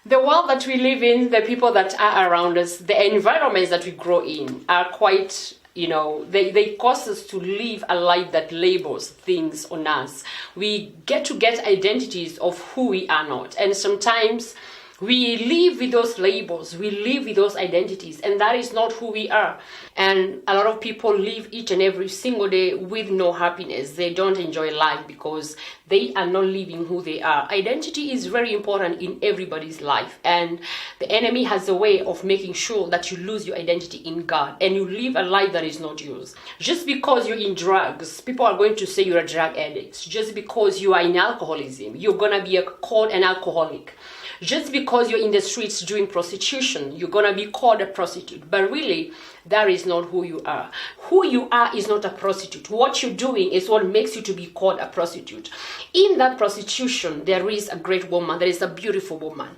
The world that we live in, the people that are around us, the environments that we grow in are quite, they cause us to live a life that labels things on us. We get identities of who we are not. And sometimes we live with those labels, we live with those identities, and that is not who we are. And a lot of people live each and every single day with no happiness. They don't enjoy life because they are not living who they are. Identity is very important in everybody's life, and the enemy has a way of making sure that you lose your identity in God and you live a life that is not yours. Just because you're in drugs, people are going to say you're a drug addict. Just because you are in alcoholism, you're going to be called an alcoholic. Just because you're in the streets doing prostitution, you're going to be called a prostitute. But really, that is not who you are. Who you are is not a prostitute. What you're doing is what makes you to be called a prostitute. In that prostitution, there is a great woman. There is a beautiful woman.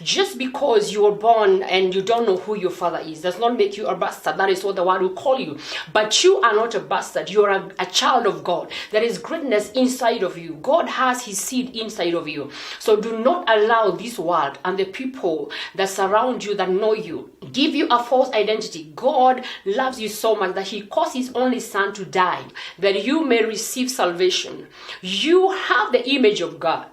Just because you were born and you don't know who your father is does not make you a bastard. That is what the world will call you. But you are not a bastard. You are a child of God. There is greatness inside of you. God has his seed inside of you. So do not allow this world and the people that surround you, that know you, give you a false identity. God loves you so much that he caused his only son to die, that you may receive salvation. You have the image of God.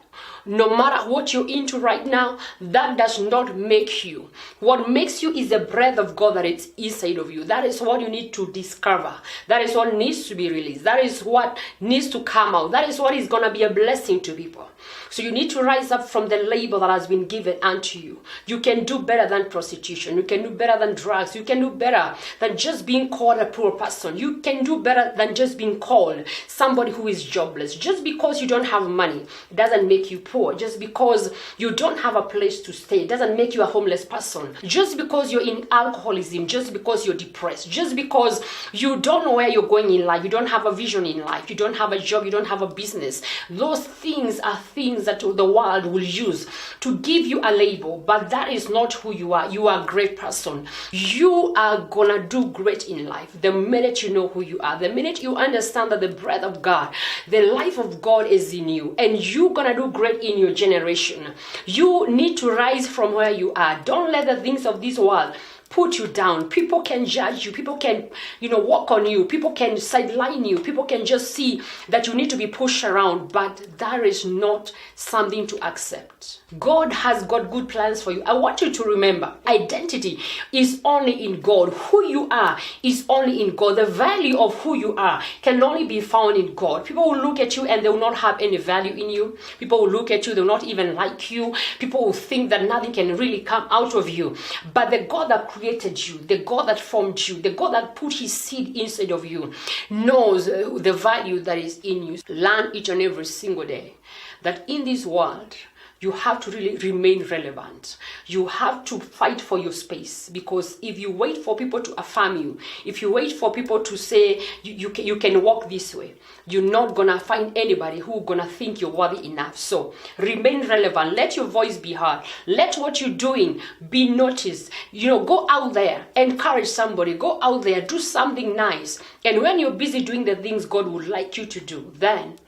No matter what you're into right now, that does not make you. What makes you is the breath of God that is inside of you. That is what you need to discover. That is what needs to be released. That is what needs to come out. That is what is going to be a blessing to people. So you need to rise up from the label that has been given unto you. You can do better than prostitution. You can do better than drugs. You can do better than just being called a poor person. You can do better than just being called somebody who is jobless. Just because you don't have money doesn't make you poor. Just because you don't have a place to stay doesn't make you a homeless person. Just because you're in alcoholism, just because you're depressed, just because you don't know where you're going in life, you don't have a vision in life, you don't have a job, you don't have a business. Those things are things that the world will use to give you a label, but that is not who you are. You are a great person. You are gonna do great in life the minute you know who you are, the minute you understand that the breath of God, the life of God is in you, and you're gonna do great in your generation. You need to rise from where you are. Don't let the things of this world put you down. People can judge you. People can, walk on you. People can sideline you. People can just see that you need to be pushed around, but that is not something to accept. God has got good plans for you. I want you to remember, identity is only in God. Who you are is only in God. The value of who you are can only be found in God. People will look at you and they will not have any value in you. People will look at you, they will not even like you. People will think that nothing can really come out of you. But the God that created you, the God that formed you, the God that put his seed inside of you, knows the value that is in you. Learn each and every single day that in this world, you have to really remain relevant. You have to fight for your space, because if you wait for people to affirm you, if you wait for people to say you can walk this way, you're not gonna find anybody who's gonna think you're worthy enough. So remain relevant. Let your voice be heard. Let what you're doing be noticed. Go out there, encourage somebody. Go out there, do something nice. And when you're busy doing the things God would like you to do, then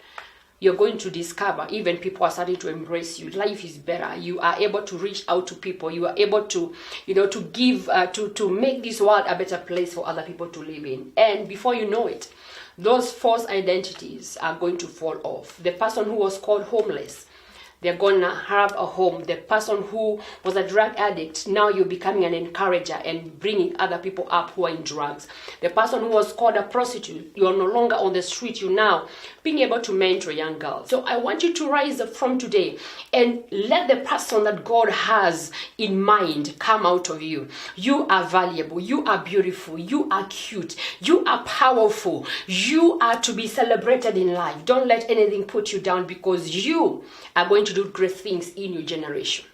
you're going to discover even people are starting to embrace you. Life is better. You are able to reach out to people. You are able to, to give, to make this world a better place for other people to live in. And before you know it, those false identities are going to fall off. The person who was called homeless, they're going to have a home. The person who was a drug addict, now you're becoming an encourager and bringing other people up who are in drugs. The person who was called a prostitute, you're no longer on the street. You're now being able to mentor young girls. So I want you to rise up from today and let the person that God has in mind come out of you. You are valuable. You are beautiful. You are cute. You are powerful. You are to be celebrated in life. Don't let anything put you down, because you are going to do great things in your generation.